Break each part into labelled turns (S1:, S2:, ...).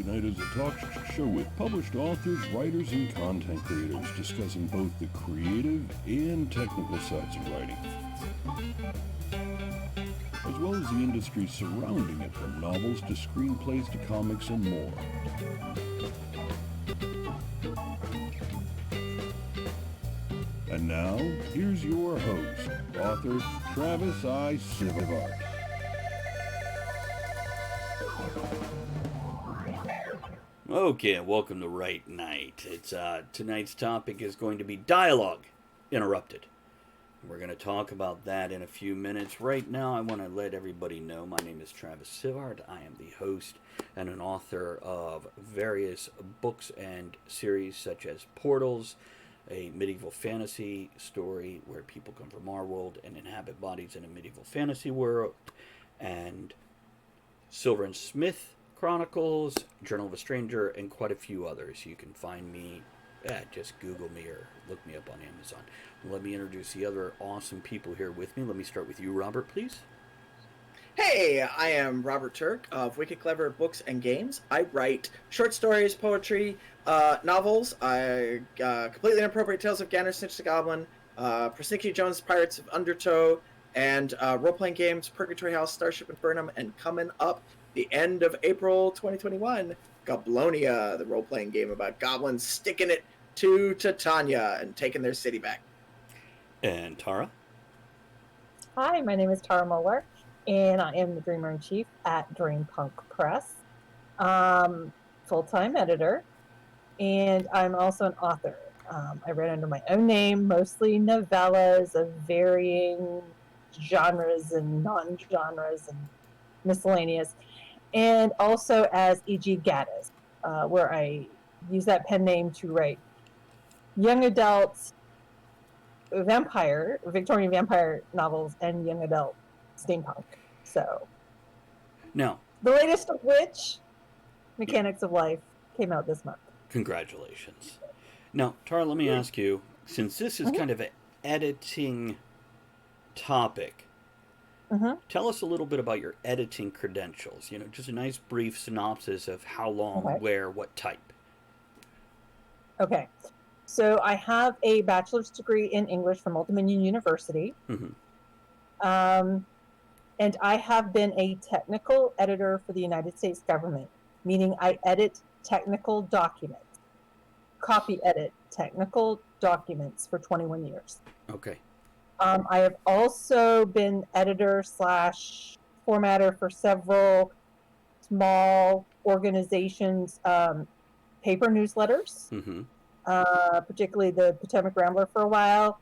S1: Write Night is a talk show with published authors, writers, and content creators discussing both the creative and technical sides of writing, as well as the industry surrounding it, from novels to screenplays to comics and more. And now, here's your host, author Travis I. Sivart.
S2: Okay, welcome to Write Night. Tonight's topic is going to be dialogue interrupted. We're going to talk about that in a few minutes. Right now, I want to let everybody know my name is Travis Sivart. I am the host and an author of various books and series such as Portals, a medieval fantasy story where people come from our world and inhabit bodies in a medieval fantasy world, and Silver and Smith Chronicles, Journal of a Stranger, and quite a few others. You can find me just Google me or look me up on Amazon. Let me introduce the other awesome people here with me. Let me start with you, Robert, please.
S3: Hey, I am Robert Turk of Wicked Clever Books and Games. I write short stories, poetry, novels. I completely inappropriate Tales of Gander, Snitch the Goblin, Persnickety Jones, Pirates of Undertow, and role-playing games, Purgatory House, Starship Infernum, and coming up the end of April 2021, Goblonia, the role-playing game about goblins sticking it to Titania and taking their city back.
S2: And Tara?
S4: Hi, my name is Tara Moeller, and I am the Dreamer-in-Chief at Dreampunk Press, full-time editor, and I'm also an author. I write under my own name, mostly novellas of varying genres and non-genres and miscellaneous, and also as E.G. Gaddis, where I use that pen name to write young adult Victorian vampire novels and young adult steampunk. So,
S2: Now,
S4: the latest of which, Mechanics of Life, came out this month.
S2: congratulations. Now, Tara, let me ask you, since this is kind of an editing topic, tell us a little bit about your editing credentials. You know, just a nice brief synopsis of how long, where, what type.
S4: Okay. So I have a bachelor's degree in English from Old Dominion University. And I have been a technical editor for the United States government, meaning I edit technical documents, copy edit technical documents for 21 years.
S2: Okay.
S4: I have also been editor/formatter for several small organizations' paper newsletters, particularly the Potomac Rambler for a while.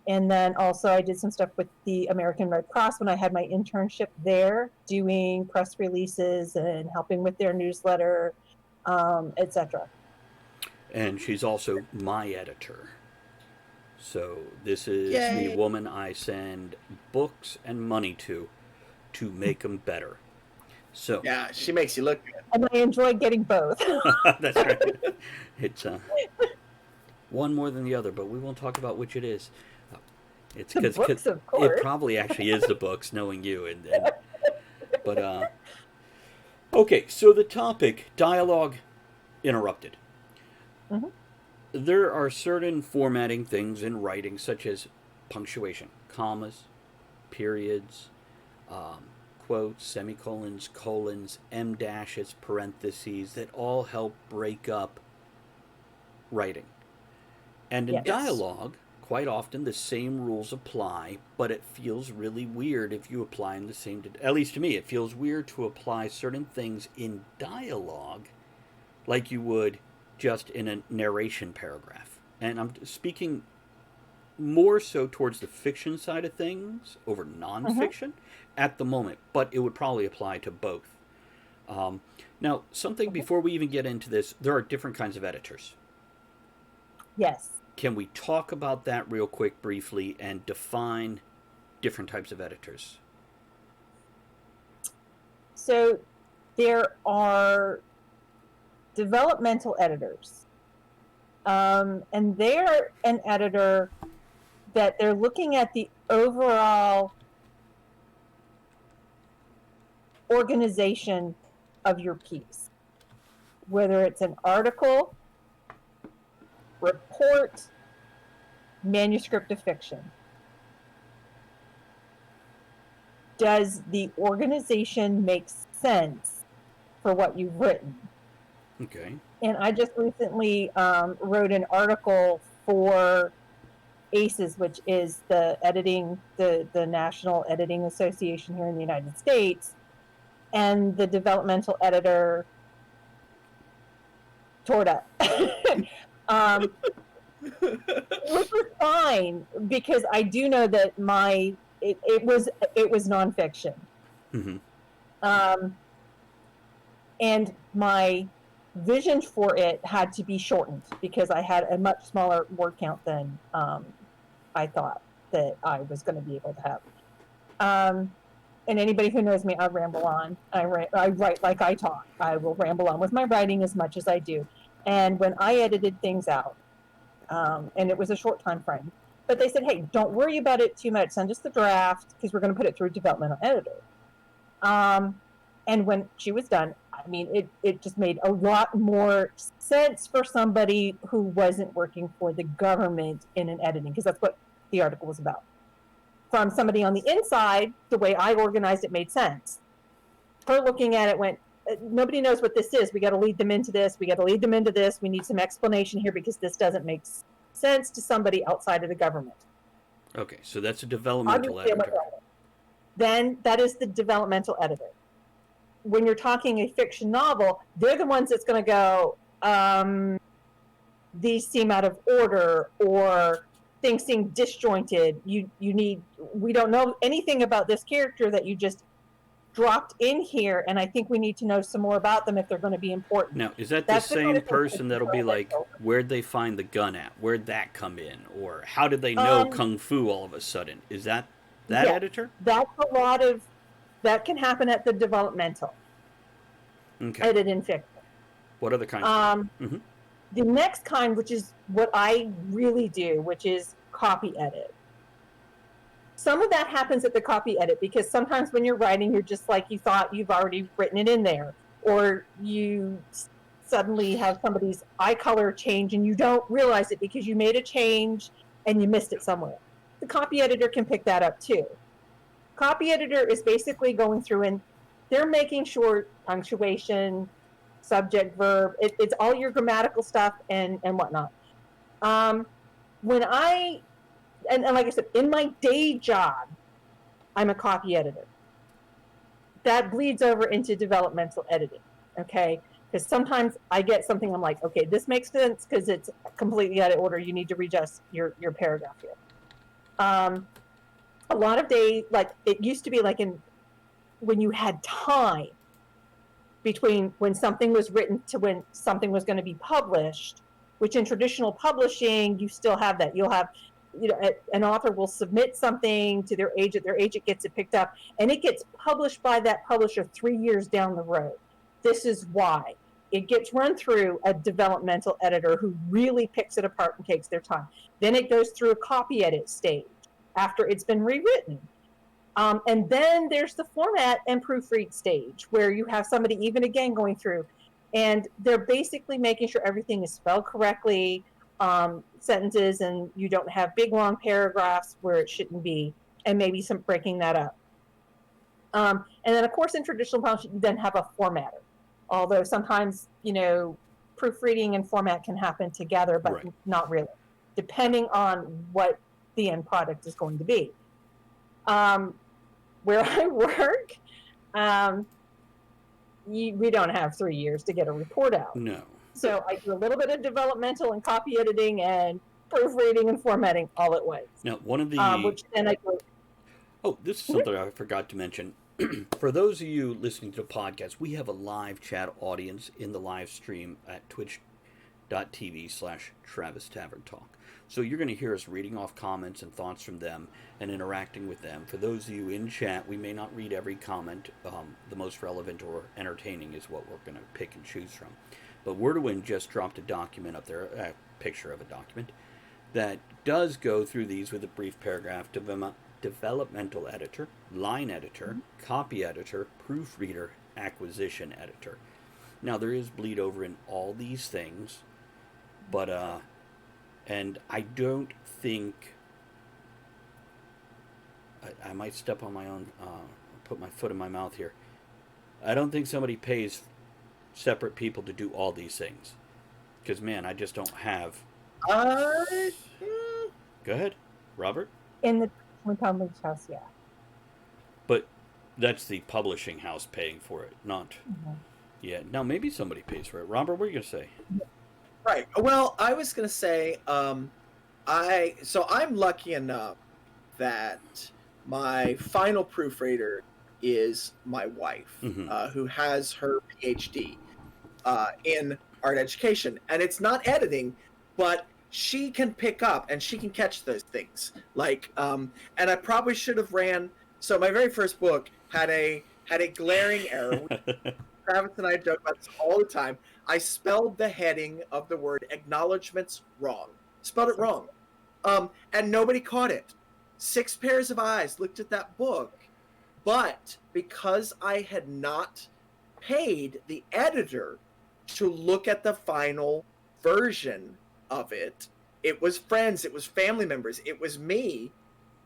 S4: And then also I did some stuff with the American Red Cross when I had my internship there, doing press releases and helping with their newsletter, etc.
S2: And she's also my editor. So this is the woman I send books and money to make them better. So
S3: yeah, she makes you look good.
S4: And I enjoy getting both.
S2: That's right. It's one more than the other, but we won't talk about which it is. It's because it probably actually is the books, knowing you. But okay, so the topic, dialogue interrupted. There are certain formatting things in writing, such as punctuation, commas, periods, quotes, semicolons, colons, em dashes, parentheses, that all help break up writing. And in dialogue, quite often the same rules apply, but it feels really weird if you apply them the same, at least to me, it feels weird to apply certain things in dialogue like you would just in a narration paragraph. And I'm speaking more so towards the fiction side of things over nonfiction at the moment, but it would probably apply to both. Now, something before we even get into this, there are different kinds of editors.
S4: Yes.
S2: Can we talk about that real quick, briefly, and define different types of editors?
S4: So there are developmental editors. And they're an editor that they're looking at the overall organization of your piece. whether it's an article, report, manuscript of fiction. Does the organization make sense for what you've written?
S2: Okay.
S4: And I just recently wrote an article for ACES, which is the National Editing Association here in the United States, and the developmental editor tore it up. Which was fine, because I do know that it was nonfiction.
S2: Mm-hmm.
S4: And my vision for it had to be shortened because I had a much smaller word count than I thought that I was going to be able to have. And anybody who knows me, I ramble on. I write like I talk. I will ramble on with my writing as much as I do. And when I edited things out, and it was a short time frame, but they said, hey, don't worry about it too much. Send us the draft because we're going to put it through a developmental editor. And when she was done, I mean, it just made a lot more sense for somebody who wasn't working for the government in an editing, because that's what the article was about. From somebody on the inside, the way I organized it made sense. Her looking at it went, nobody knows what this is. We got to lead them into this. We got to lead them into this. We need some explanation here because this doesn't make sense to somebody outside of the government.
S2: Okay, so that's a developmental editor.
S4: Then that is the developmental editor. When you're talking a fiction novel, they're the ones that's going to go, these seem out of order, or things seem disjointed. We don't know anything about this character that you just dropped in here, and I think we need to know some more about them if they're going to be important.
S2: Now, is that the same person that'll be like, where'd they find the gun at? Where'd that come in? Or how did they know Kung Fu all of a sudden? Is that editor?
S4: That's a lot of, that can happen at the developmental.
S2: Okay.
S4: Edit in fiction.
S2: What other kinds? Mm-hmm.
S4: The next kind, which is what I really do, which is copy edit. Some of that happens at the copy edit because sometimes when you're writing, you're just like, you thought you've already written it in there, or you suddenly have somebody's eye color change and you don't realize it because you made a change and you missed it somewhere. The copy editor can pick that up too. Copy editor is basically going through and they're making sure punctuation, subject, verb, it's all your grammatical stuff and whatnot. When and like I said, in my day job, I'm a copy editor. That bleeds over into developmental editing, okay? Because sometimes I get something, I'm like, okay, this makes sense because it's completely out of order. You need to readjust your paragraph here. A lot of days, like it used to be like when you had time between when something was written to when something was going to be published, which in traditional publishing, you still have that. You'll have, an author will submit something to their agent gets it picked up, and it gets published by that publisher 3 years down the road. This is why. It gets run through a developmental editor who really picks it apart and takes their time. Then it goes through a copy edit stage after it's been rewritten. And then there's the format and proofread stage where you have somebody even again going through, and they're basically making sure everything is spelled correctly, sentences, and you don't have big long paragraphs where it shouldn't be, and maybe some breaking that up. And then of course in traditional publishing you then have a formatter, although sometimes proofreading and format can happen together, but right. Not really, depending on what the end product is going to be. Where I work, we don't have 3 years to get a report out.
S2: No.
S4: So I do a little bit of developmental and copy editing and proofreading and formatting all at once.
S2: Now, one of the...
S4: which then I do...
S2: Oh, this is something I forgot to mention. For those of you listening to the podcast, we have a live chat audience in the live stream at twitch.tv/Travis Tavern Talk. So you're going to hear us reading off comments and thoughts from them and interacting with them. For those of you in chat, we may not read every comment. The most relevant or entertaining is what we're going to pick and choose from. But Wordowin just dropped a document up there, a picture of a document, that does go through these with a brief paragraph. Developmental editor, line editor, copy editor, proofreader, acquisition editor. Now there is bleed over in all these things, but and I don't think I might step on my own, put my foot in my mouth here. I don't think somebody pays separate people to do all these things, because man, I just don't have.
S3: Mm,
S2: Go ahead, Robert.
S4: In the published house, yeah.
S2: But that's the publishing house paying for it, not.
S4: Mm-hmm.
S2: Yeah. Now maybe somebody pays for it. Robert, what are you gonna say?
S3: right. Well, I was gonna say, I'm lucky enough that my final proofreader is my wife,
S2: Mm-hmm.
S3: who has her PhD in art education, and it's not editing, but she can pick up and she can catch those things. Like, and I probably should have ran. So my very first book had a glaring error. Travis and I joke about this all the time. I spelled the heading of the word acknowledgments wrong. Spelled it wrong. And nobody caught it. 6 pairs of eyes looked at that book. But because I had not paid the editor to look at the final version of it, it was friends, it was family members, it was me.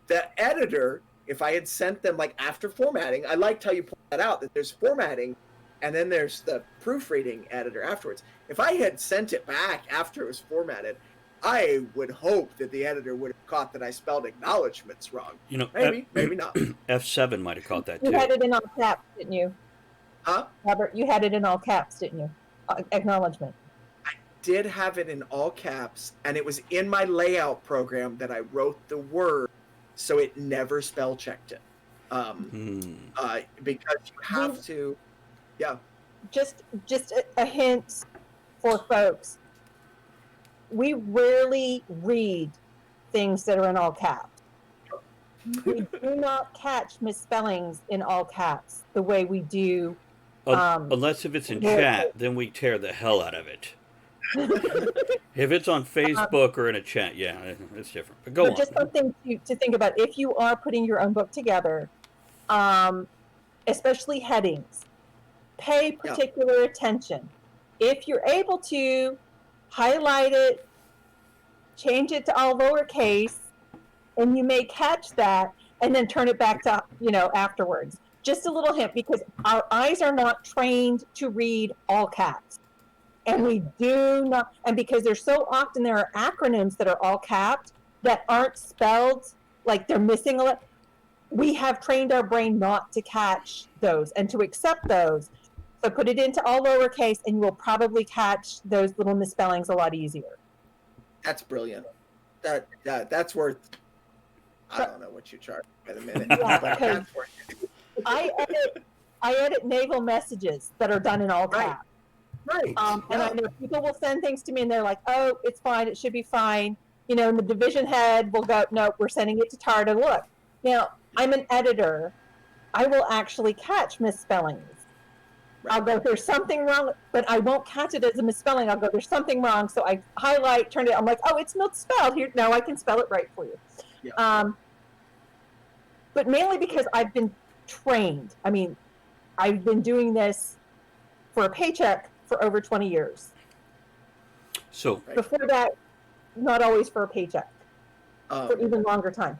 S3: The editor, if I had sent them like after formatting, I liked how you point that out, that there's formatting and then there's the proofreading editor afterwards. If I had sent it back after it was formatted, I would hope that the editor would have caught that I spelled acknowledgments wrong.
S2: You know,
S3: Maybe not.
S2: F7 might have caught that
S4: You
S2: too.
S4: had it in all caps, didn't you?
S3: Huh?
S4: Robert, you had it in all caps, didn't you? Acknowledgement.
S3: Did have it in all caps, and it was in my layout program that I wrote the word, so it never spell checked it. Because you have to, yeah.
S4: Just a hint for folks. We rarely read things that are in all caps. We do not catch misspellings in all caps the way we do.
S2: Unless if it's in chat, then we tear the hell out of it. If it's on Facebook or in a chat, yeah, it's different. But go on.
S4: Just something to think about if you are putting your own book together, especially headings. Pay particular attention. If you're able to, highlight it, change it to all lowercase, and you may catch that, and then turn it back to afterwards. Just a little hint, because our eyes are not trained to read all caps. And we do not, and because there's so often there are acronyms that are all capped that aren't spelled, like they're missing a lot. We have trained our brain not to catch those and to accept those. So put it into all lowercase and you will probably catch those little misspellings a lot easier.
S3: That's brilliant. That's worth, I don't know what you charge by the minute.
S4: Yeah,
S3: but that's worth it.
S4: I edit naval messages that are done in all caps.
S3: Right.
S4: And I know people will send things to me and they're like, oh, it's fine. It should be fine. And the division head will go, no, we're sending it to Tara to look. Now, I'm an editor. I will actually catch misspellings. Right. I'll go, there's something wrong, but I won't catch it as a misspelling. I'll go, there's something wrong. So I highlight, turn it, I'm like, oh, it's not spelled here. No, I can spell it right for you. Yeah. But mainly because I've been trained. I mean, I've been doing this for a paycheck for over 20 years.
S2: So
S4: before that, not always for a paycheck, for even longer time.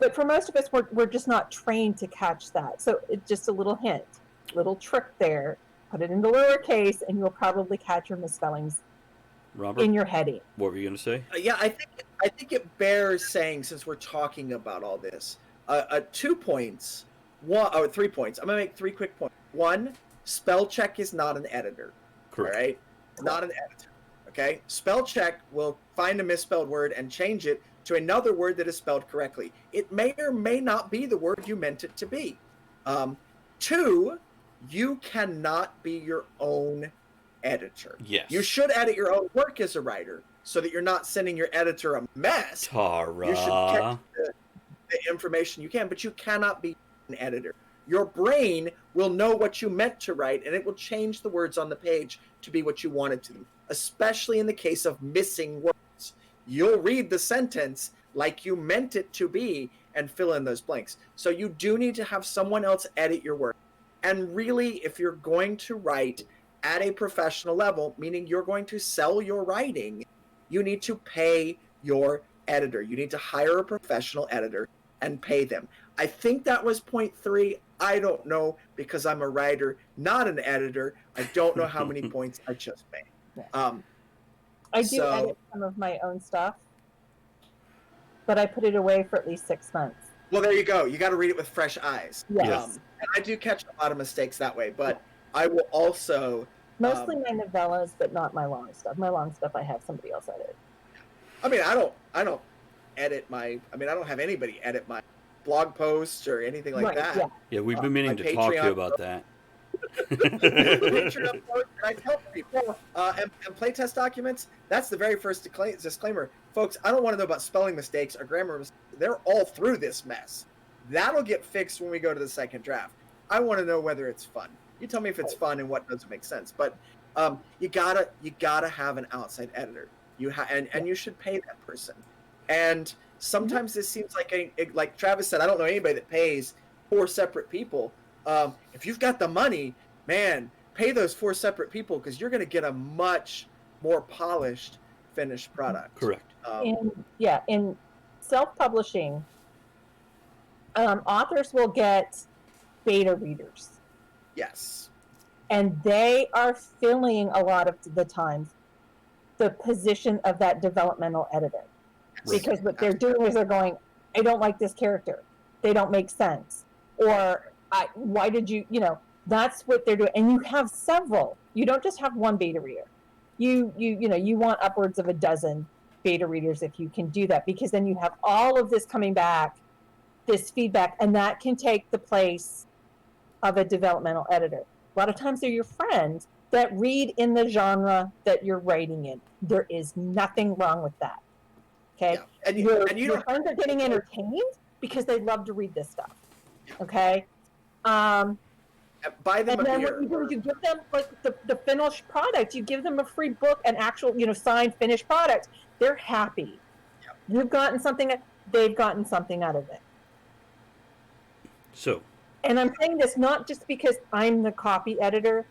S4: But for most of us, we're just not trained to catch that. So it's just a little hint, little trick there. Put it into lowercase, and you'll probably catch your misspellings. Robert, in your heading.
S2: What were you going to say?
S3: Yeah, I think it bears saying, since we're talking about all this, 2 points, 3 points. I'm going to make 3 quick points. 1, spell check is not an editor. Correct. All right? Not an editor. Okay? Spell check will find a misspelled word and change it to another word that is spelled correctly. It may or may not be the word you meant it to be. 2, you cannot be your own editor.
S2: Yes.
S3: You should edit your own work as a writer so that you're not sending your editor a mess.
S2: Tara.
S3: You should catch the information you can, but you cannot be an editor. Your brain will know what you meant to write, and it will change the words on the page to be what you wanted to, especially in the case of missing words. You'll read the sentence like you meant it to be and fill in those blanks. So you do need to have someone else edit your work. And really, if you're going to write at a professional level, meaning you're going to sell your writing, you need to pay your editor. You need to hire a professional editor and pay them. I think that was point 3. I don't know, because I'm a writer, not an editor. I don't know how many points I just made.
S4: I do edit some of my own stuff, but I put it away for at least 6 months.
S3: Well, there you go. You got to read it with fresh eyes.
S4: Yes.
S3: And I do catch a lot of mistakes that way, but I will also...
S4: Mostly my novellas, but not my long stuff. My long stuff I have somebody else edit.
S3: I mean, I don't edit I don't have anybody edit my blog posts or anything like that.
S2: Yeah, we've been meaning to talk to you about that.
S3: Patreon post, and I tell people, and playtest documents, that's the very first disclaimer. Folks, I don't want to know about spelling mistakes or grammar mistakes. They're all through this mess. That'll get fixed when we go to the second draft. I want to know whether it's fun. You tell me if it's fun and what doesn't make sense. But you gotta have an outside editor. And you should pay that person. And sometimes this seems like Travis said, I don't know anybody that pays 4 separate people. If you've got the money, man, pay those 4 separate people, because you're going to get a much more polished finished product.
S2: Correct.
S4: In self-publishing, authors will get beta readers.
S3: Yes.
S4: And they are filling a lot of the times the position of that developmental editor.
S3: Right.
S4: Because what they're doing is they're going, I don't like this character. They don't make sense. Or why did you, that's what they're doing. And you have several. You don't just have one beta reader. You want upwards of a dozen beta readers if you can do that, because then you have all of this coming back, this feedback, and that can take the place of a developmental editor. A lot of times they're your friends that read in the genre that you're writing in. There is nothing wrong with that. Okay?
S3: Yeah. And your
S4: friends are getting entertained because they love to read this stuff. Okay?
S3: buy them
S4: and
S3: a
S4: then
S3: beer.
S4: what you do is you give them like the finished product. You give them a free book, an actual, signed finished product. They're happy.
S3: Yep.
S4: You've gotten something, they've gotten something out of it.
S2: So.
S4: And I'm saying this not just because I'm the copy editor,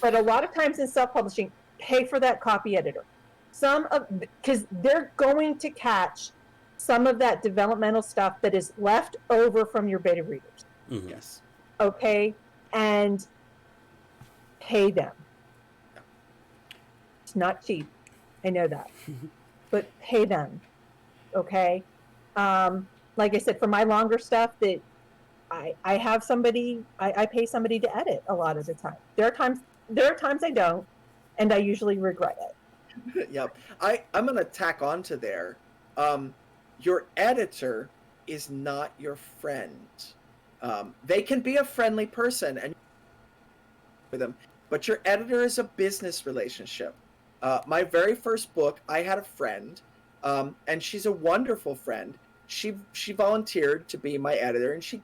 S4: but a lot of times in self-publishing, pay for that copy editor. Because they're going to catch some of that developmental stuff that is left over from your beta readers.
S2: Mm-hmm.
S3: Yes.
S4: Okay? And pay them.
S3: Yeah.
S4: It's not cheap. I know that. But pay them. Okay? Like I said, for my longer stuff that I have somebody, I pay somebody to edit a lot of the time. There are times I don't, and I usually regret it.
S3: Yep. I'm going to tack on to there. Your editor is not your friend. They can be a friendly person and with them, but your editor is a business relationship. My very first book, I had a friend, and she's a wonderful friend. She volunteered to be my editor, and she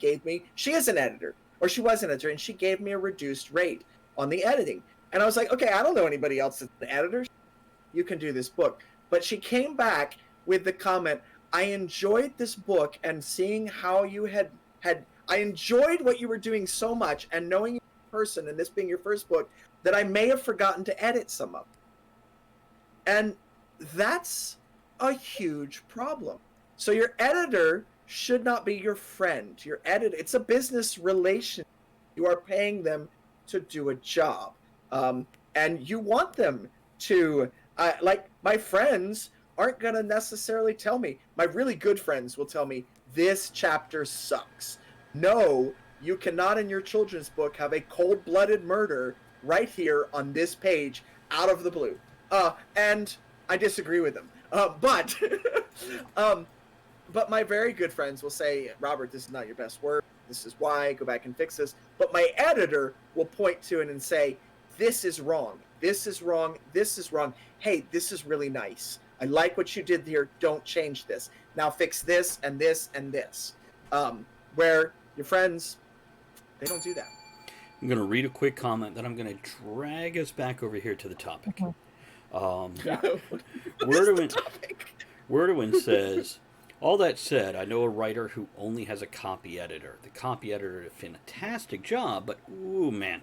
S3: is an editor, or she was an editor, and she gave me a reduced rate on the editing. And I was like, okay, I don't know anybody else that's an editor. You can do this book. But she came back with the comment, I enjoyed this book and seeing how you I enjoyed what you were doing so much, and knowing you as a person and this being your first book, that I may have forgotten to edit some of it. And that's a huge problem. So your editor should not be your friend. It's a business relation. You are paying them to do a job. And you want them to, like my friends aren't going to necessarily tell me. My really good friends will tell me, this chapter sucks. No, you cannot in your children's book have a cold-blooded murder right here on this page out of the blue. And I disagree with them. But my very good friends will say, Robert, this is not your best work. This is why. Go back and fix this. But my editor will point to it and say, this is wrong. This is wrong. This is wrong. Hey, this is really nice. I like what you did here. Don't change this. Now fix this and this and this. Where your friends, they don't do that.
S2: I'm going to read a quick comment, then I'm going to drag us back over here to the topic.
S4: Mm-hmm.
S2: Wordowin says, All that said, I know a writer who only has a copy editor. The copy editor did a fantastic job, but ooh man,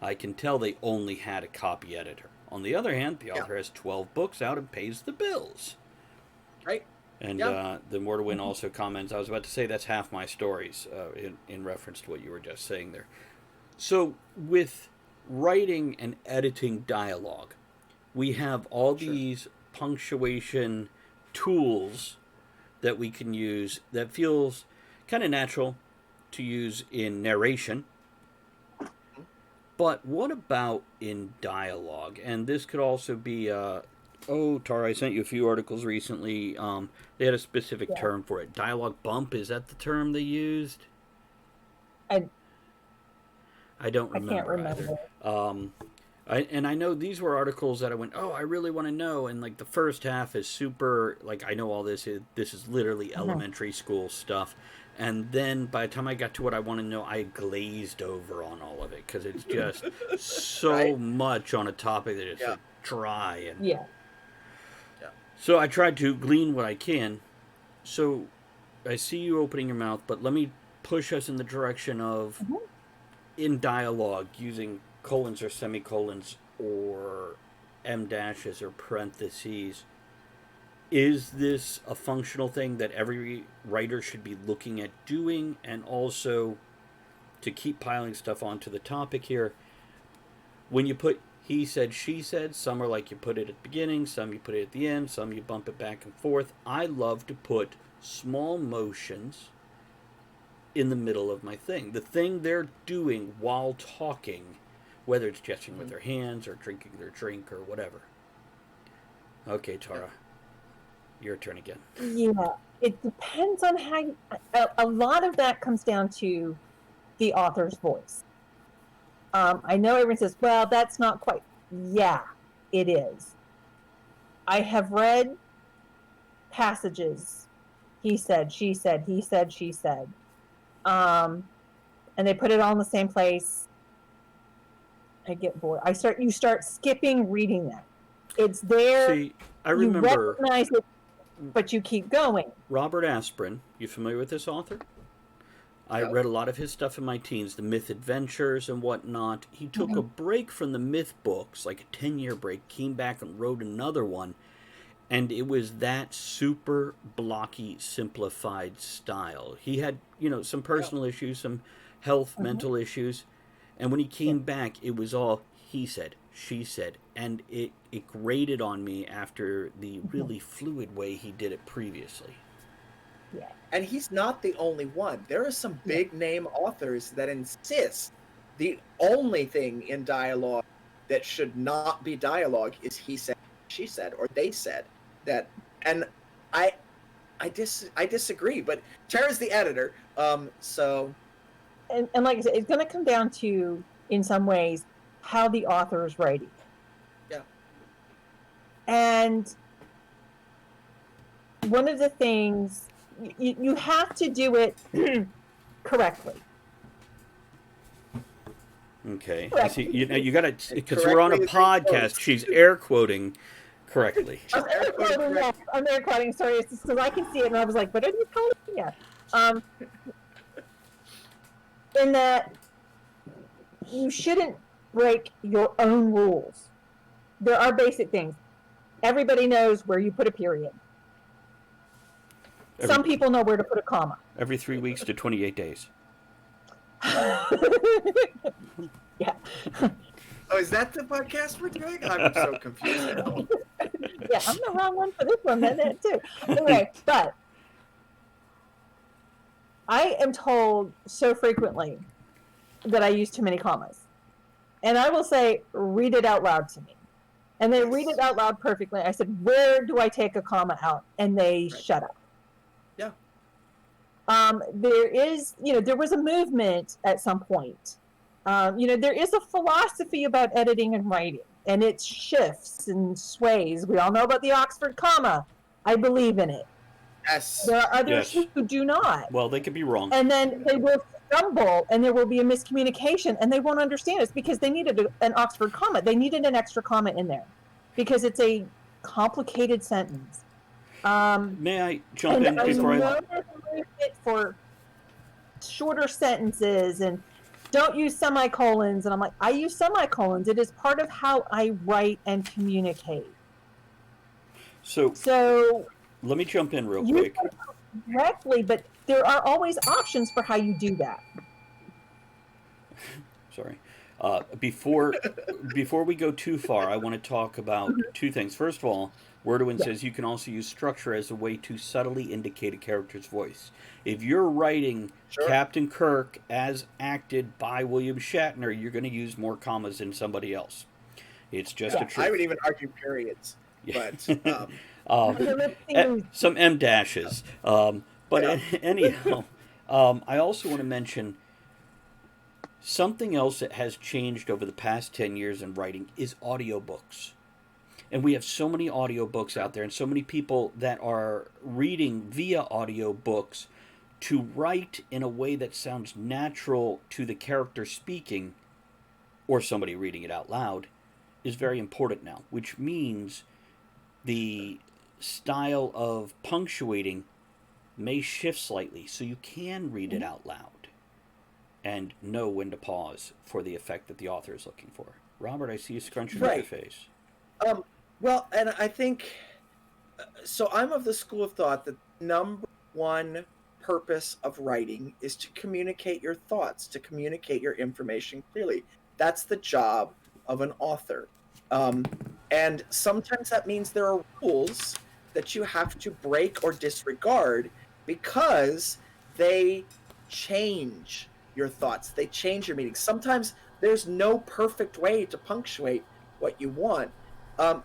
S2: I can tell they only had a copy editor. On the other hand, the author has 12 books out and pays the bills.
S3: Right.
S2: And the Mortowin also comments, I was about to say that's half my stories, in reference to what you were just saying there. So with writing and editing dialogue, we have all these punctuation tools that we can use that feels kind of natural to use in narration. But what about in dialogue? And this could also be, Tara, I sent you a few articles recently. They had a specific term for it. Dialogue bump, is that the term they used? I don't remember. I can't remember. I know these were articles that I went, I really want to know. And like the first half is super, like I know all this is literally elementary school stuff. And then by the time I got to what I want to know, I glazed over on all of it because it's just so much on a topic that it's like dry. And so I tried to glean what I can. So I see you opening your mouth, but let me push us in the direction of in dialogue using colons or semicolons or em dashes or parentheses. Is this a functional thing that every writer should be looking at doing? And also, to keep piling stuff onto the topic here, when you put he said, she said, some are like you put it at the beginning, some you put it at the end, some you bump it back and forth. I love to put small motions in the middle of my thing. The thing they're doing while talking, whether it's gesturing with their hands or drinking their drink or whatever. Okay, Tara, your turn again.
S4: Yeah, it depends on how you, a lot of that comes down to the author's voice. I know everyone says, well, that's not quite. Yeah, it is. I have read passages, he said, she said, he said, she said. And they put it all in the same place. I get bored. You start skipping reading them. It's there.
S2: See, I remember.
S4: You recognize it, but you keep going.
S2: Robert Asprin, you familiar with this author? I read a lot of his stuff in my teens, the Myth Adventures and whatnot. He took a break from the myth books, like a 10-year break, came back and wrote another one, and it was that super blocky, simplified style. He had, some personal issues, some health, mental issues, and when he came back, it was all he said, she said, and it grated on me after the really fluid way he did it previously.
S3: Yeah. And he's not the only one. There are some big name authors that insist the only thing in dialogue that should not be dialogue is he said, she said, or they said that. And I disagree, but Tara's the editor. So.
S4: And like I said, it's going to come down to, in some ways, how the author is writing.
S3: Yeah.
S4: And one of the things, you have to do it correctly.
S2: Okay. See, you got to, because we're on a podcast, she's air quoting correctly.
S4: I'm air quoting, sorry, it's just because I can see it, and I was like, what are you calling it? Yeah. In that you shouldn't break your own rules. There are basic things. Everybody knows where you put a period. Some people know where to put a comma.
S2: Every 3 weeks to 28 days.
S4: Yeah.
S3: Oh, is that the podcast we're doing? I'm so confused now.
S4: Yeah, I'm the wrong one for this one then too. Anyway, but I am told so frequently that I use too many commas. And I will say, read it out loud to me. And they read it out loud perfectly. I said, where do I take a comma out? And they shut up.
S3: Yeah.
S4: There is, there was a movement at some point. There is a philosophy about editing and writing, and it shifts and sways. We all know about the Oxford comma. I believe in it.
S3: Yes.
S4: There are others who do not.
S2: Well, they could be wrong.
S4: And then they will stumble, and there will be a miscommunication, and they won't understand it. It's because they needed an Oxford comma. They needed an extra comma in there because it's a complicated sentence.
S2: May I jump in
S4: And I
S2: before
S4: know there's a movement for shorter sentences and don't use semicolons. And I'm like, I use semicolons. It is part of how I write and communicate.
S2: So
S4: So
S2: let me jump in real
S4: use
S2: quick.
S4: them correctly, but there are always options for how you do that.
S2: Sorry. Before we go too far, I want to talk about two things. First of all, Wordowin
S4: Yeah.
S2: says you can also use structure as a way to subtly indicate a character's voice. If you're writing
S3: Sure.
S2: Captain Kirk as acted by William Shatner, you're going to use more commas than somebody else. It's just
S4: Yeah.
S2: a truth.
S3: I would even argue periods,
S2: Yeah.
S3: but
S2: Some M dashes. But
S3: Yeah.
S2: anyhow, I also want to mention something else that has changed over the past 10 years in writing is audiobooks. And we have so many audiobooks out there and so many people that are reading via audiobooks to write in a way that sounds natural to the character speaking or somebody reading it out loud is very important now, which means the style of punctuating may shift slightly so you can read it out loud and know when to pause for the effect that the author is looking for. Robert, I see you scrunching up your
S3: Right.
S2: face.
S3: Well, and I think so. I'm of the school of thought that number one purpose of writing is to communicate your thoughts, to communicate your information clearly. That's the job of an author. Um, and sometimes that means there are rules that you have to break or disregard because they change your thoughts, they change your meaning. Sometimes there's no perfect way to punctuate what you want.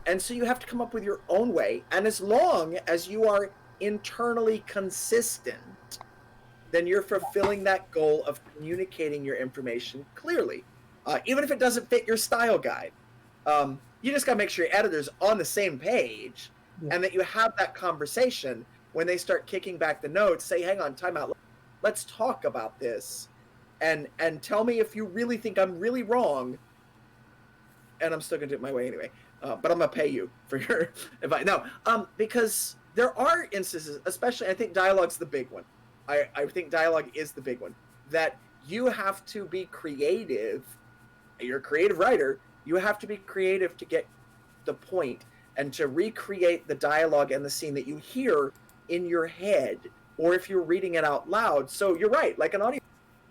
S3: And so you have to come up with your own way. And as long as you are internally consistent, then you're fulfilling that goal of communicating your information clearly, even if it doesn't fit your style guide. You just got to make sure your editor's on the same page and that you have that conversation when they start kicking back the notes. Say, hang on, time out. Let's talk about this. And tell me if you really think I'm really wrong. And I'm still going to do it my way anyway. But I'm going to pay you for your advice. No, because there are instances, especially, I think dialogue's the big one. I think dialogue is the big one. That you have to be creative. You're a creative writer. You have to be creative to get the point and to recreate the dialogue and the scene that you hear in your head, or if you're reading it out loud. So you're right, like an audio,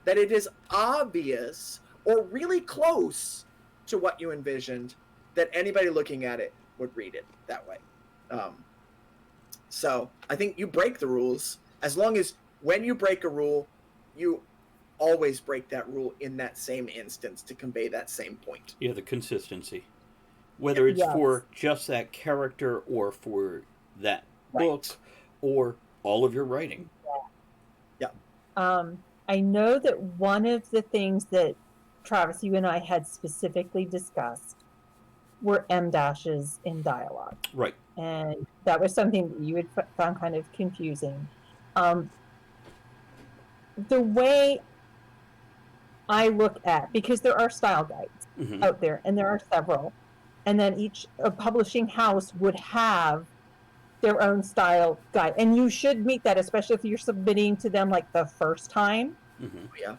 S3: that it is obvious or really close to what you envisioned, that anybody looking at it would read it that way. So I think you break the rules as long as when you break a rule, you always break that rule in that same instance to convey that same point.
S2: Yeah, the consistency. Whether it's for just that character or for that book or all of your writing.
S3: Yeah.
S4: I know that one of the things that Travis, you and I had specifically discussed were M dashes in dialogue.
S2: Right.
S4: And that was something that you had found kind of confusing. The way I look at, because there are style guides out there, and there are several, and then each publishing house would have their own style guide, and you should meet that, especially if you're submitting to them like the first time.
S3: Yeah.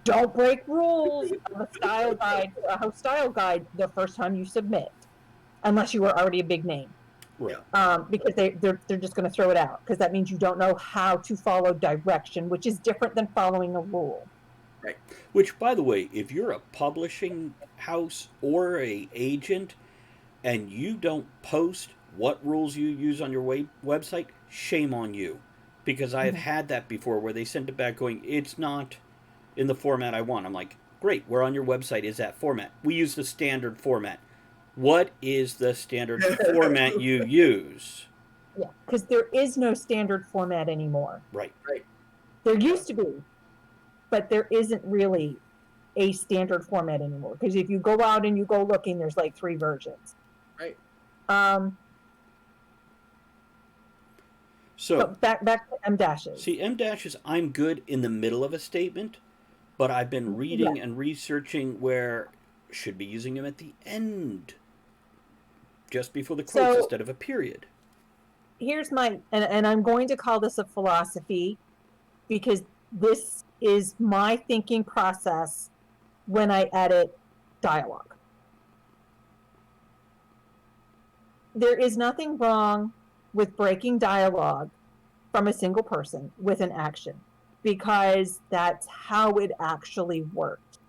S4: Don't break rules of a style guide the first time you submit, unless you are already a big name.
S2: Right.
S4: Because they're just going to throw it out, because that means you don't know how to follow direction, which is different than following a rule.
S3: Right.
S2: Which, by the way, if you're a publishing house or a agent and you don't post what rules you use on your website, shame on you. Because I have had that before where they send it back going, it's not in the format I want. I'm like, great, we're on your website, is that format? We use the standard format. What is the standard format you use?
S4: Yeah, because there is no standard format anymore.
S2: Right.
S3: Right.
S4: There used to be, but there isn't really a standard format anymore. Because if you go out and you go looking, there's like 3 versions.
S3: Right.
S2: So
S4: back to M dashes.
S2: See, M dashes, I'm good in the middle of a statement, but I've been reading and researching where should be using them at the end, just before the quotes instead of a period.
S4: here's my, and I'm going to call this a philosophy because this is my thinking process when I edit dialogue. There is nothing wrong with breaking dialogue from a single person with an action, because that's how it actually worked.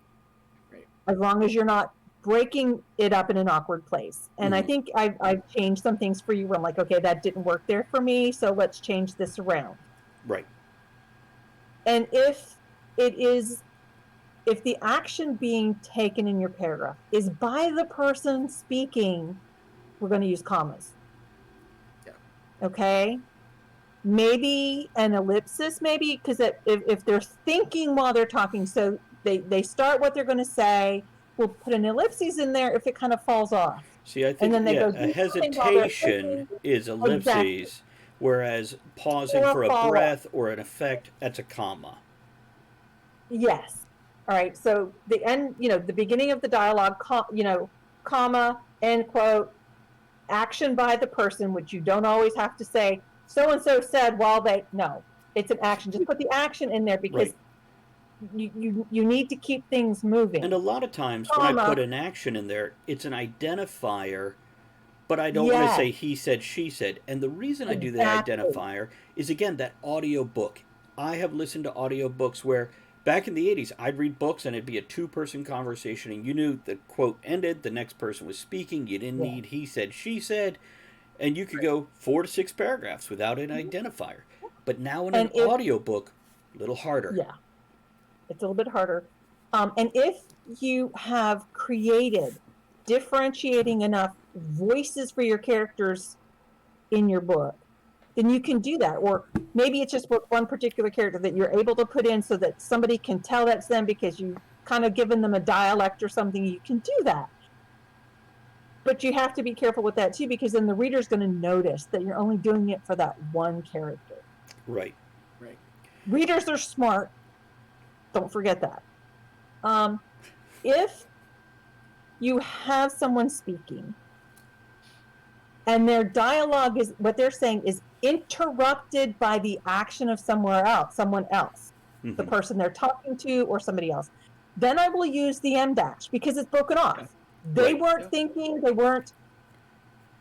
S3: Right.
S4: As long as you're not breaking it up in an awkward place. And I think I've changed some things for you where I'm like, okay, that didn't work there for me, so let's change this around.
S2: Right.
S4: And if the action being taken in your paragraph is by the person speaking, we're going to use commas.
S3: Yeah.
S4: Okay? Maybe an ellipsis, maybe, because if they're thinking while they're talking, so they start what they're going to say, we'll put an ellipsis in there if it kind of falls off.
S2: See, I think,
S4: and then they go
S2: a
S4: do something while they're
S2: hesitation
S4: thinking.
S2: is ellipses,
S4: Exactly.
S2: whereas pausing
S4: Or
S2: for a
S4: follow.
S2: breath or an effect, that's a comma.
S4: Yes. All right. So the end, the beginning of the dialogue, comma, end quote, action by the person, which you don't always have to say, so-and-so said while no, it's an action. Just put the action in there because you need to keep things moving.
S2: And a lot of times when I put an action in there, it's an identifier, but I don't want to say he said, she said. And the reason I do the identifier is, again, that audio book. I have listened to audio books where back in the 80s, I'd read books and it'd be a two-person conversation and you knew the quote ended, the next person was speaking, you didn't need he said, she said, and you could go 4 to 6 paragraphs without an identifier. But now in an audio book, a little harder.
S4: Yeah, it's a little bit harder. And if you have created differentiating enough voices for your characters in your book, then you can do that. Or maybe it's just one particular character that you're able to put in so that somebody can tell that's them because you've kind of given them a dialect or something. You can do that. But you have to be careful with that too, because then the reader's going to notice that you're only doing it for that one character.
S2: Right.
S3: Right.
S4: Readers are smart. Don't forget that. If you have someone speaking and their dialogue is, what they're saying is interrupted by the action of someone else, the person they're talking to or somebody else, then I will use the M dash because it's broken off. Okay. They weren't thinking, they weren't.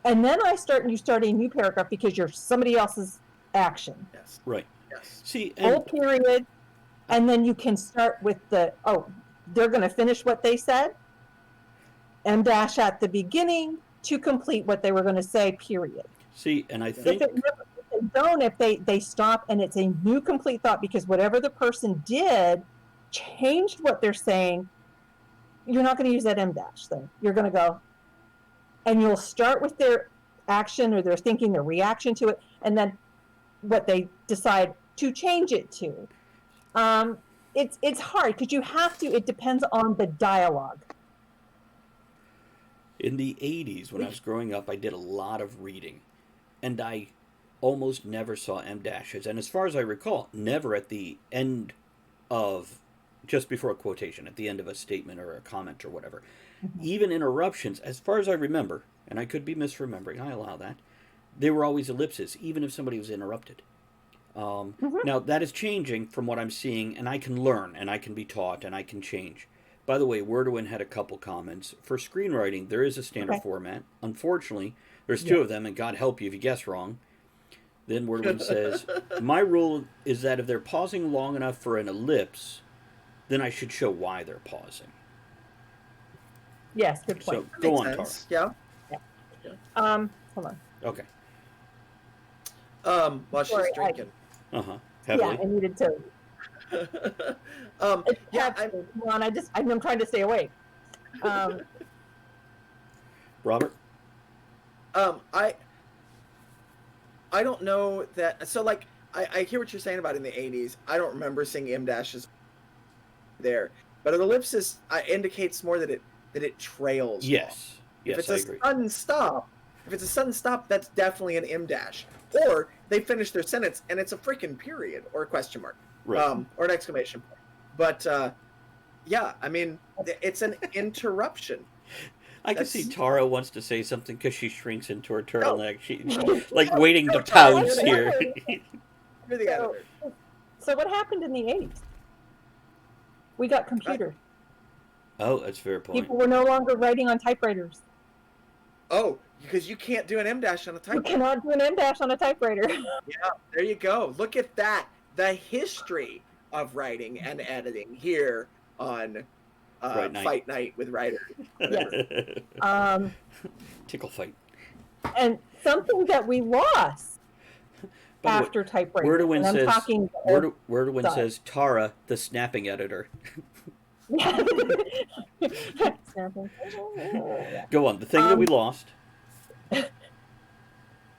S4: And then you start a new paragraph because you're somebody else's action.
S3: Yes.
S2: Right.
S3: Yes.
S2: See,
S4: full period. And then you can start with they're going to finish what they said. M dash at the beginning to complete what they were going to say, period.
S2: See, and I think
S4: if they stop and it's a new complete thought because whatever the person did changed what they're saying, you're not going to use that M dash thing. You're going to go, and you'll start with their action or their thinking, their reaction to it, and then what they decide to change it to. It's hard because you have to. It depends on the dialogue.
S2: In the 80s, when I was growing up, I did a lot of reading, and I almost never saw M dashes. And as far as I recall, never at the end of, just before a quotation, at the end of a statement or a comment or whatever. Mm-hmm. Even interruptions, as far as I remember, and I could be misremembering, I allow that, they were always ellipses, even if somebody was interrupted. Now, that is changing from what I'm seeing, and I can learn, and I can be taught, and I can change. By the way, Wordowin had a couple comments. For screenwriting, there is a standard format. Unfortunately, there's 2 of them, and God help you if you guess wrong. Then Wordowin says, my rule is that if they're pausing long enough for an ellipse, then I should show why they're pausing.
S4: Yes, good point.
S2: So, go on, Tara.
S3: Yeah.
S4: Hold on.
S2: Okay.
S3: While she's drinking.
S2: Heavily.
S4: Yeah, I needed to. Come on, I'm trying to stay awake.
S2: Robert?
S3: I don't know that. So, like, I hear what you're saying about in the 80s. I don't remember seeing M dashes there, but an ellipsis indicates more that it trails.
S2: Yes.
S3: If it's a sudden stop, that's definitely an M dash. Or they finish their sentence and it's a freaking period or a question mark,
S2: right.
S3: Or an exclamation point. But yeah, I mean, it's an interruption.
S2: I can see Tara wants to say something because she shrinks into her
S3: No.
S2: turtleneck. She's like waiting to
S3: Tara,
S2: pounce here.
S3: You're the editor.
S4: So what happened in the 80s? We got computers.
S2: Oh, that's a fair point.
S4: People were no longer writing on typewriters.
S3: Oh, because you can't do an M dash on a
S4: You
S3: typewriter.
S4: cannot do an M dash on a typewriter.
S3: Yeah, there you go. Look at that. The history of writing and editing here on Fight Night with Writers.
S4: Yes.
S2: Tickle fight.
S4: And something that we lost after typewriter.
S2: Wordwin says Tara, the snapping editor. Go on. The thing that we lost.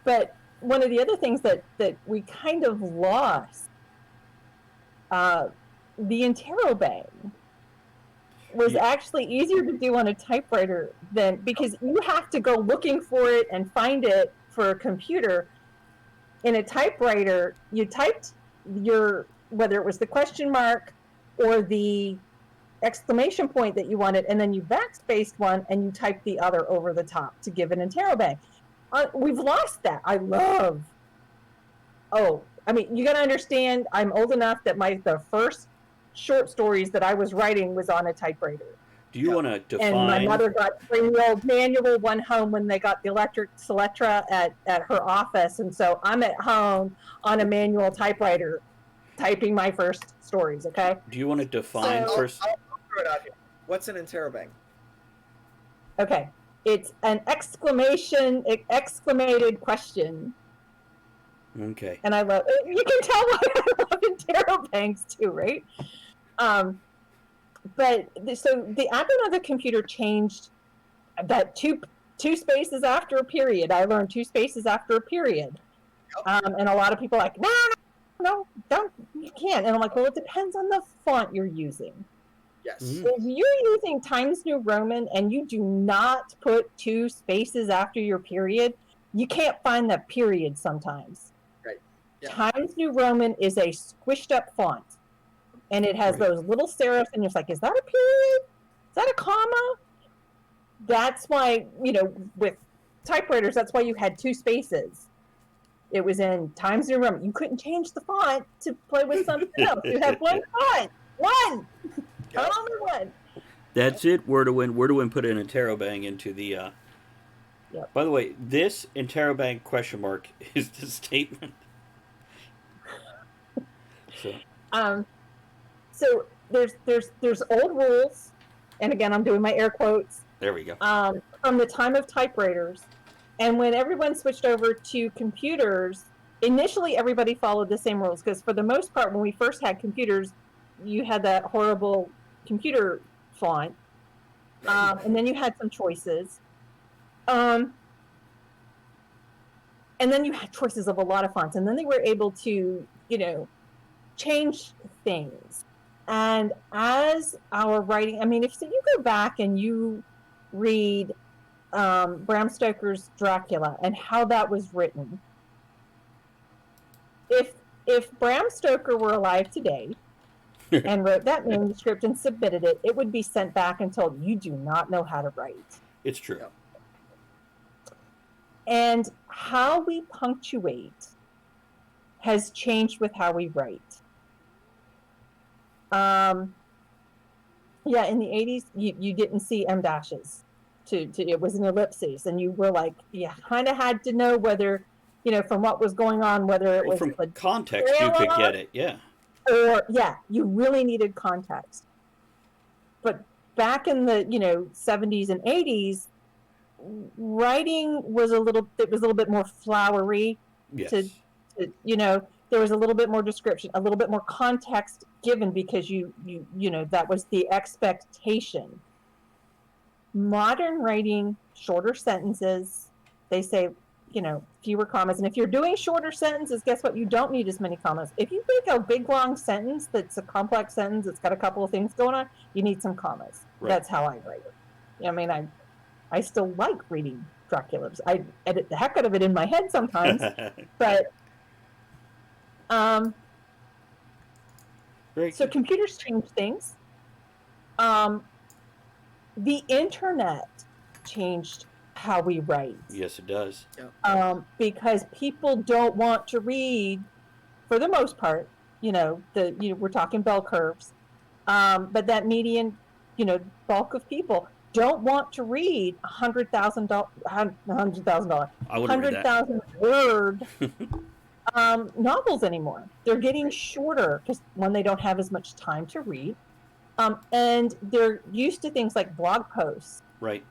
S4: But one of the other things that we kind of lost, the interrobang was actually easier to do on a typewriter than, because you have to go looking for it and find it for a computer. In a typewriter, you typed whether it was the question mark or the exclamation point that you wanted, and then you backspaced one and you typed the other over the top to give an interrobang. We've lost that. I mean, you got to understand, I'm old enough that the first short stories that I was writing was on a typewriter.
S2: Do you want to define?
S4: And my mother got to bring the old manual one home when they got the electric Selectra at her office, and so I'm at home on a manual typewriter typing my first stories. Okay.
S2: Do you want to define first?
S3: I'll throw it out here. What's an interrobang?
S4: Okay. It's an exclamated question.
S2: Okay.
S4: And I love, you can tell why I love interrobangs too, right? But so the advent of the computer changed that two spaces after a period. I learned 2 spaces after a period. And a lot of people are like, no, don't, you can't. And I'm like, well, it depends on the font you're using.
S3: Yes.
S2: Mm-hmm.
S4: If you're using Times New Roman and you do not put 2 spaces after your period, you can't find that period sometimes.
S3: Right. Yeah.
S4: Times New Roman is a squished up font. And it has those little serifs, and you're like, is that a period? Is that a comma? That's why, with typewriters, that's why you had 2 spaces. It was in Times New Roman. You couldn't change the font to play with something else. You had one font. One! Only one.
S2: That's it, Wordowin. Wordowin put an interrobang into the...
S4: Yep.
S2: By the way, this interrobang question mark is the statement.
S4: So there's old rules, and again, I'm doing my air quotes.
S2: There we go.
S4: From the time of typewriters, and when everyone switched over to computers, initially everybody followed the same rules, because for the most part, when we first had computers, you had that horrible computer font, and then you had some choices, and then you had choices of a lot of fonts, and then they were able to, change things. And as our writing, I mean, if you go back and you read Bram Stoker's Dracula and how that was written, if Bram Stoker were alive today and wrote that manuscript and submitted it, it would be sent back and told, you do not know how to write.
S2: It's true.
S4: And how we punctuate has changed with how we write. In the 80s, you didn't see M dashes. It was an ellipsis, and you were like, you kind of had to know whether, from what was going on, whether it was
S2: from context you could get it, yeah.
S4: Or you really needed context. But back in the 70s and 80s, writing was a little bit more flowery.
S2: Yes.
S4: There was a little bit more description, a little bit more context given, because you that was the expectation. Modern writing, shorter sentences, they say, fewer commas. And if you're doing shorter sentences, guess what? You don't need as many commas. If you make a big, long sentence that's a complex sentence, it's got a couple of things going on, you need some commas. Right. That's how I write it. I mean, I still like reading Dracula's. I edit the heck out of it in my head sometimes, but so computers change things. The internet changed how we write.
S2: Yes, it does.
S4: Because people don't want to read, for the most part. We're talking bell curves, but that median, bulk of people don't want to read $100,000 word novels anymore. They're getting shorter because one, they don't have as much time to read, and they're used to things like blog posts,
S2: right,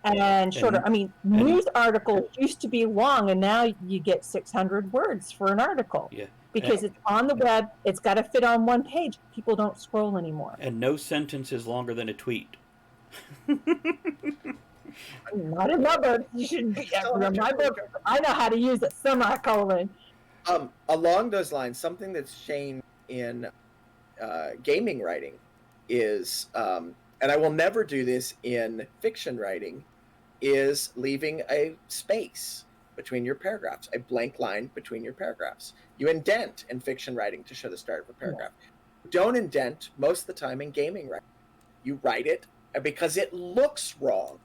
S4: and shorter. News articles used to be long, and now you get 600 words for an article.
S2: Yeah.
S4: Because it's on the web, it's got to fit on one page. People don't scroll anymore.
S2: And no sentence is longer than a tweet.
S4: Not in my book. You shouldn't be. In my book, I know how to use a semicolon.
S3: Along those lines, something that's changed in gaming writing is, and I will never do this in fiction writing, is leaving a space between your paragraphs, a blank line between your paragraphs. You indent in fiction writing to show the start of a paragraph. Yeah. Don't indent most of the time in gaming writing. You write it because it looks wrong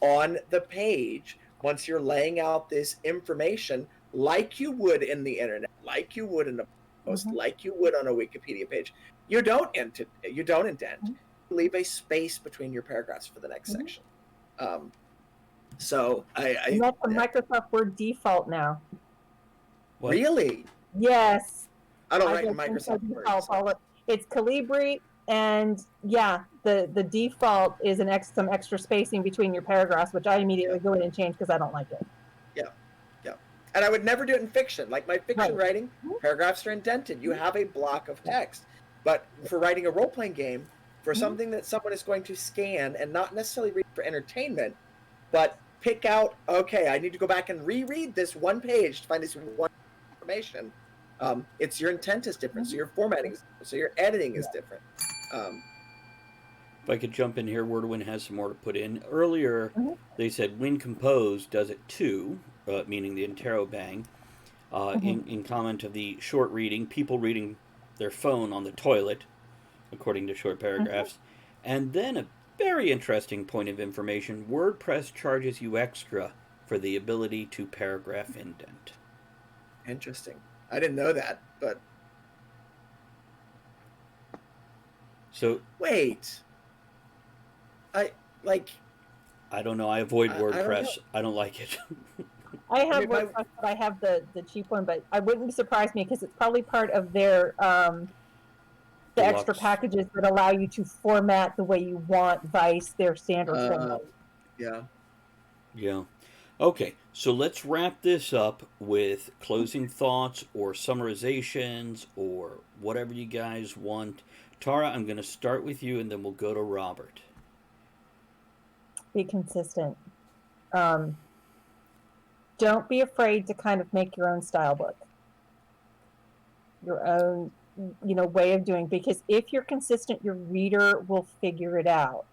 S3: on the page once you're laying out this information like you would in the internet, like you would in a post, like you would on a Wikipedia page. You don't indent. You leave a space between your paragraphs for the next section. So I
S4: that's the Microsoft Word default now.
S2: What?
S3: Really?
S4: Yes.
S3: I don't write in Microsoft Word. So.
S4: It's Calibri, and the default is some extra spacing between your paragraphs, which I immediately go in and change because I don't like it.
S3: Yeah. And I would never do it in fiction. Like my fiction writing, paragraphs are indented. You have a block of text. But for writing a role-playing game, for something that someone is going to scan and not necessarily read for entertainment, but pick out, okay, I need to go back and reread this one page to find this one information. It's your intent is different, so your formatting is different, so your editing is different.
S2: If I could jump in here, Wordwin has some more to put in. Earlier, they said when composed does it too, meaning the interrobang. In comment of the short reading, people reading their phone on the toilet, according to short paragraphs. And then a very interesting point of information, WordPress charges you extra for the ability to paragraph indent.
S3: Interesting. I didn't know that, but...
S2: So...
S3: Wait. I
S2: don't know. I avoid WordPress. I don't like it.
S4: I have WordPress, but I have the cheap one, but I wouldn't surprise me because it's probably part of their... the extra packages that allow you to format the way you want Vice, their standard format.
S3: Yeah.
S2: Okay, so let's wrap this up with closing thoughts or summarizations or whatever you guys want. Tara, I'm going to start with you and then we'll go to Robert.
S4: Be consistent. Don't be afraid to kind of make your own style book. Your own way of doing, because if you're consistent, your reader will figure it out.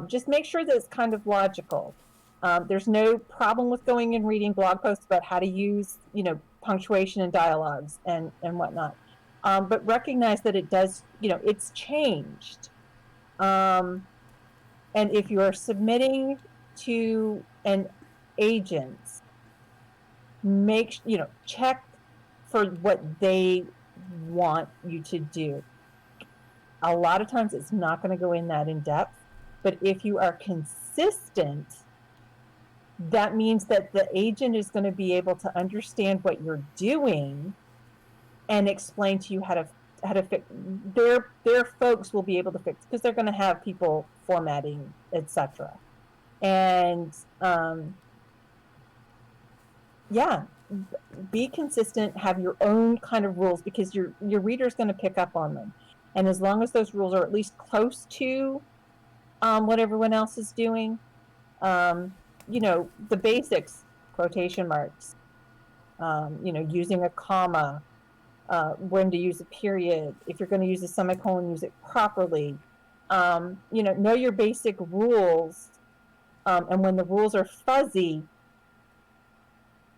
S4: Just make sure that it's kind of logical. There's no problem with going and reading blog posts about how to use, punctuation and dialogues and whatnot. But recognize that it does, it's changed. And if you are submitting to an agent, check for what they want you to do. A lot of times it's not going to go in that in depth, but if you are consistent, that means that the agent is going to be able to understand what you're doing and explain to you how to fix. Their folks will be able to fix, because they're going to have people formatting, etc. And be consistent, have your own kind of rules, because your reader's going to pick up on them. And as long as those rules are at least close to what everyone else is doing, the basics, quotation marks, using a comma, when to use a period, if you're going to use a semicolon, use it properly, know your basic rules, and when the rules are fuzzy,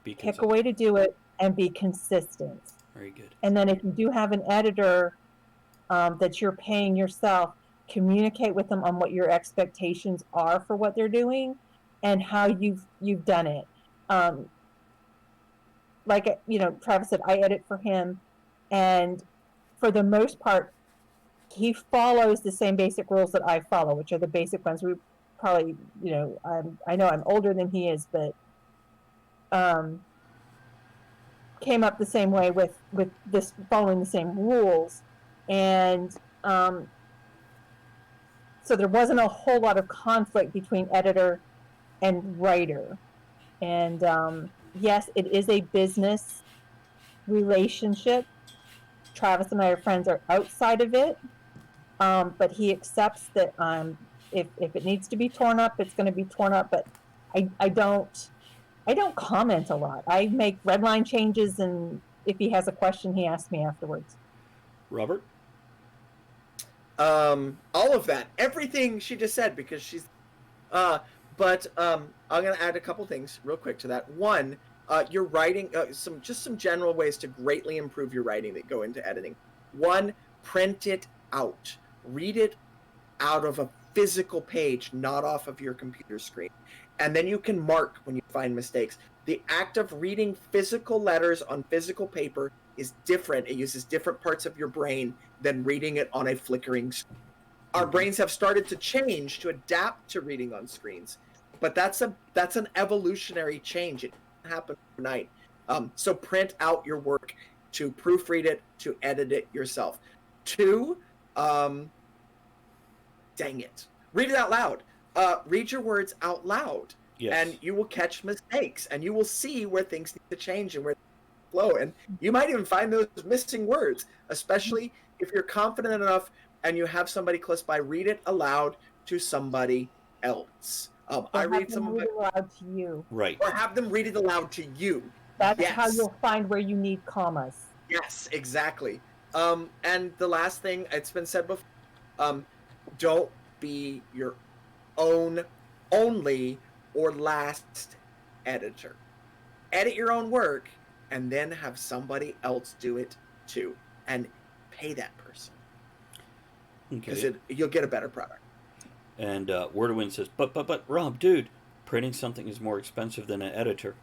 S4: pick a way to do it and be consistent.
S2: Very good.
S4: And then if you do have an editor that you're paying yourself, communicate with them on what your expectations are for what they're doing, and how you've done it. Like Travis said, I edit for him, and for the most part, he follows the same basic rules that I follow, which are the basic ones. We probably, I know I'm older than he is, but came up the same way with this, following the same rules, and so there wasn't a whole lot of conflict between editor and writer. And yes, it is a business relationship. Travis and I are friends are outside of it, but he accepts that if it needs to be torn up, it's going to be torn up. But I don't comment a lot. I make red line changes, and if he has a question, he asks me afterwards.
S2: Robert?
S3: All of that, everything she just said, because she's but I'm going to add a couple things real quick to that. One, your writing, some general ways to greatly improve your writing that go into editing. One, print it out. Read it out of a physical page, not off of your computer screen. And then you can mark when you find mistakes. The act of reading physical letters on physical paper is different. It uses different parts of your brain than reading it on a flickering screen. Our brains have started to change to adapt to reading on screens, but that's an evolutionary change. It doesn't happen overnight. So print out your work, to proofread it, to edit it yourself. Two, dang it, read it out loud. Read your words out loud,
S2: Yes.
S3: and you will catch mistakes, and you will see where things need to change and where they flow. And you might even find those missing words, especially if you're confident enough and you have somebody close by. Read it aloud to somebody else. I read some of it
S4: aloud to you.
S2: Right.
S3: or have them read it aloud to you.
S4: That's
S3: Yes.
S4: how you'll find where you need commas.
S3: Yes, exactly. And the last thing, it's been said before, don't be your own only or last editor. Edit your own work and then have somebody else do it too, and pay that person, because
S2: Okay.
S3: you'll get a better product.
S2: And Wordwind says, but Rob, dude, printing something is more expensive than an editor.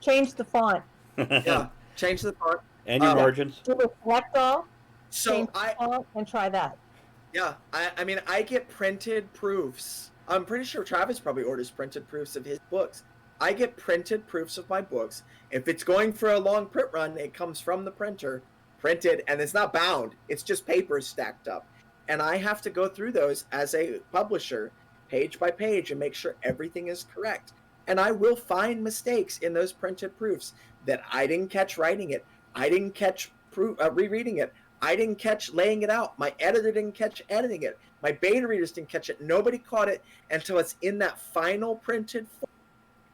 S4: Change the font.
S3: Yeah, change the font.
S2: And your margins.
S4: Do a select all.
S3: So
S4: Change the font and try that.
S3: Yeah, I mean, I get printed proofs. I'm pretty sure Travis probably orders printed proofs of his books. I get printed proofs of my books. If it's going for a long print run, it comes from the printer, printed, and it's not bound. It's just papers stacked up. And I have to go through those as a publisher, page by page, and make sure everything is correct. And I will find mistakes in those printed proofs that I didn't catch writing it. I didn't catch rereading it. I didn't catch laying it out. My editor didn't catch editing it. My beta readers didn't catch it. Nobody caught it until it's in that final printed form.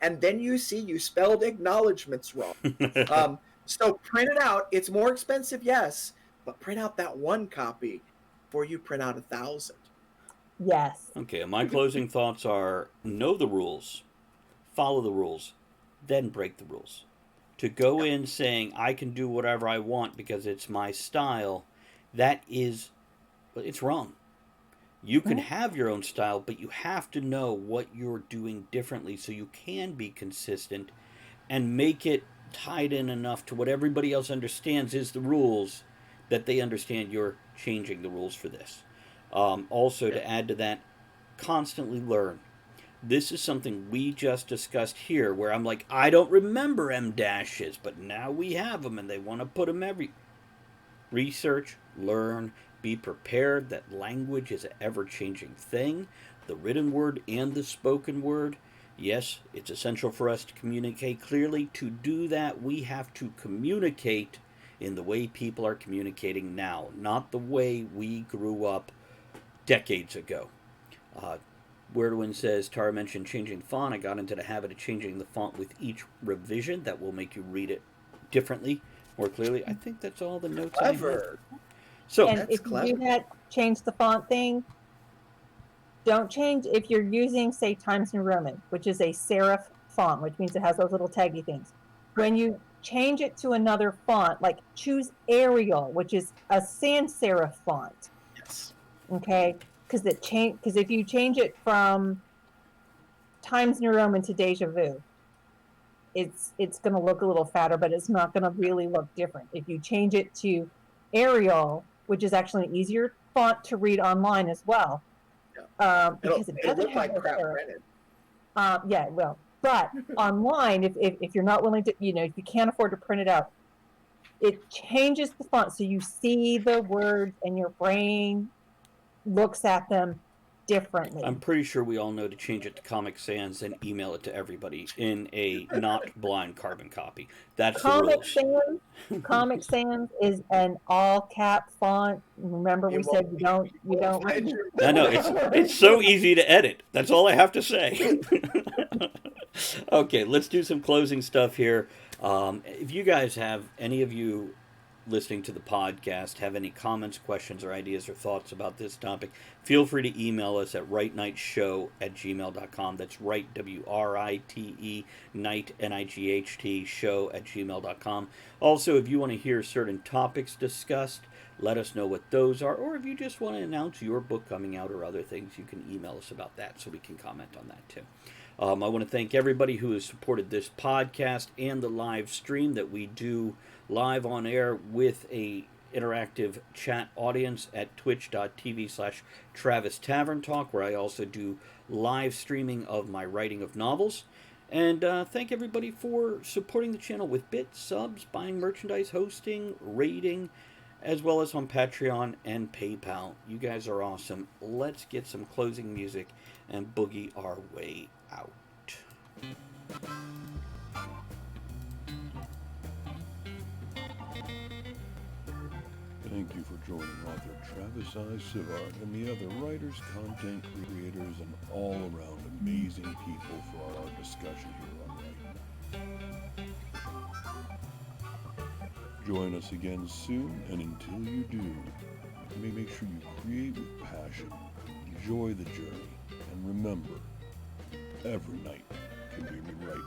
S3: And then you see you spelled acknowledgments wrong. So print it out. It's more expensive, yes, but print out that one copy before you print out 1,000.
S4: Yes.
S2: Okay, my closing thoughts are: know the rules, follow the rules, then break the rules. To go in saying I can do whatever I want because it's my style, it's wrong. You can have your own style, but you have to know what you're doing differently so you can be consistent and make it tied in enough to what everybody else understands is the rules, that they understand you're changing the rules for this. Also, to add to that, constantly learn. This is something we just discussed here, where I'm like, I don't remember M dashes, but now we have them, and they want to put them every. Research, learn, be prepared that language is an ever-changing thing, the written word and the spoken word. Yes, it's essential for us to communicate clearly. To do that, we have to communicate in the way people are communicating now, not the way we grew up decades ago. Wordwin says, Tara mentioned changing font. I got into the habit of changing the font with each revision. That will make you read it differently, more clearly. I think that's all the notes
S3: Clever.
S2: I have. So,
S4: And
S3: That's
S4: if
S3: clever.
S4: you do that, change the font thing. Don't change if you're using, say, Times New Roman, which is a serif font, which means it has those little taggy things. When you change it to another font, like choose Arial, which is a sans serif font.
S3: Yes.
S4: Okay, because if you change it from Times New Roman to Deja Vu, it's going to look a little fatter, but it's not going to really look different. If you change it to Arial, which is actually an easier font to read online as well, because
S3: it'll look like crap printed.
S4: Yeah, it will. But online, if you're not willing to, if you can't afford to print it out, it changes the font so you see the words and your brain looks at them differently.
S2: I'm pretty sure we all know to change it to Comic Sans and email it to everybody in a not blind carbon copy. That's
S4: Comic
S2: the rules.
S4: Sans. Comic Sans is an all cap font. Remember, we said you don't.
S2: I know it's so easy to edit. That's all I have to say. Okay, let's do some closing stuff here. If you guys have, any of you listening to the podcast, have any comments, questions, or ideas or thoughts about this topic, feel free to email us at writenightshow@gmail.com. That's write, WRITE, night, NIGHT, show@gmail.com. Also, if you want to hear certain topics discussed, let us know what those are, or if you just want to announce your book coming out or other things, you can email us about that so we can comment on that too. I want to thank everybody who has supported this podcast and the live stream that we do live on air with a interactive chat audience at twitch.tv/Travis Tavern Talk, where I also do live streaming of my writing of novels. And thank everybody for supporting the channel with bits, subs, buying merchandise, hosting, rating, as well as on Patreon and PayPal. You guys are awesome. Let's get some closing music and boogie our way out.
S1: Thank you for joining author Travis I. Sivart and the other writers, content creators, and all-around amazing people for our discussion here on Writing. Join us again soon, and until you do, make sure you create with passion, enjoy the journey, and remember, every night can be rewritten.